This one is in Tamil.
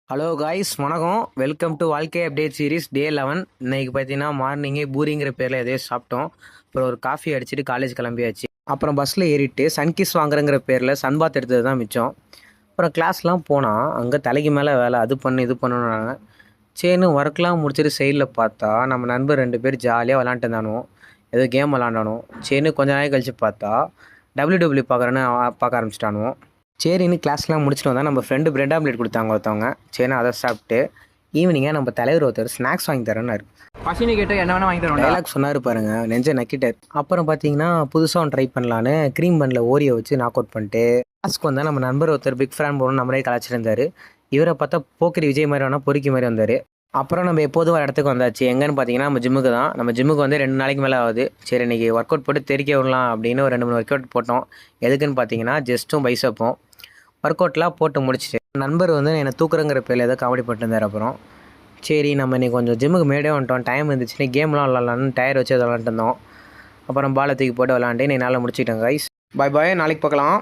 ஹலோ காய்ஸ் வணக்கம். வெல்கம் டு வாழ்க்கை அப்டேட் சீரிஸ் டே 11. இன்னைக்கு பார்த்தீங்கன்னா மார்னிங்கே பூரிங்கிற பேரில் எதையோ சாப்பிட்டோம். அப்புறம் ஒரு காஃபி அடிச்சுட்டு காலேஜ் கிளம்பியாச்சு. அப்புறம் பஸ்ஸில் ஏறிட்டு சன்கிஸ் வாங்குறங்கிற பேரில் சன்பாத் எடுத்தது தான் மிச்சம். அப்புறம் கிளாஸ்லாம் போனால் அங்கே தலைக்கு மேலே வேலை, அது பண்ணு இது பண்ணுனாங்க. சரின்னு ஒர்க்லாம் முடிச்சுட்டு சைடில் பார்த்தா நம்ம நண்பர் 2 பேர் ஜாலியாக விளாண்டுட்டு இருந்தானோ, ஏதோ கேம் விளாண்டானோ. சரின்னு கொஞ்ச நாள் கழிச்சு பார்த்தா WWE பார்க்க ஆரம்பிச்சிட்டானோ. சரின்னு கிளாஸ்லாம் முடிச்சுட்டு வந்தால் நம்ம ஃப்ரெண்டு பிரெட் ஆம்லேட் கொடுத்தாங்க ஒருத்தவங்க. சரின்னு அதை சாப்பிட்டு ஈவினிங்காக நம்ம தலைவர் ஒருத்தர் ஸ்நாக்ஸ் வாங்கி தரேன்னாரு. பசினி கேட்டு என்ன வேணா வாங்கி தரோம். டைலாக் சொன்னார் பாருங்க, நெஞ்ச நக்கிட்டார். அப்புறம் பார்த்தீங்கன்னா புதுசாக ஒன்று ட்ரை பண்ணலான்னு க்ரீம் பன்னில் ஓரியை வச்சு நாக் அவுட் பண்ணிட்டு கிளாஸ்க்கு வந்தால் நம்ம நண்பர் ஒருத்தர் பிக் ஃபேன் போகணும் நம்மளே கலாச்சிட்டு இருந்தார். இவரை பார்த்தா போக்கிரி விஜய் மாதிரி வேணால் பொறுக்கி மாதிரி வந்தார். அப்புறம் நம்ம எப்போதும் ஒரு இடத்துக்கு வந்தாச்சு. எங்கன்னு பார்த்தீங்கன்னா நம்ம ஜிம்முக்கு தான். நம்ம ஜிம்முக்கு வந்து 2 நாளைக்கு மேலே ஆகுது. சரி இன்றைக்கி ஒர்க் அவுட் போட்டு தெறிக்க விடலாம் அப்படின்னு ஒரு 2-3 ஒர்க் அவுட் போட்டோம். எதுக்குன்னு பார்த்தீங்கன்னா ஜஸ்ட்டும் பைசப்பும் ஒர்க் அவுட்லாம் போட்டு முடிச்சுட்டு நண்பர் வந்து என்னை தூக்குறங்கிற பேரில் ஏதோ காமெடி பண்ணிட்டு அப்புறம் சரி நம்ம இன்னைக்கு கொஞ்சம் ஜிம்முக்கு மேடே வந்துட்டோம், டைம் இருந்துச்சுன்னு கேம்லாம் விளாட்லான்னு டயர் வச்சு விளாண்டுட்டு இருந்தோம். அப்புறம் பாலை தூக்கி போட்டு விளாண்டு என்னால் முடிச்சுக்கிட்டேன் கைஸ். பாய் பாய், நாளைக்கு பார்க்கலாம்.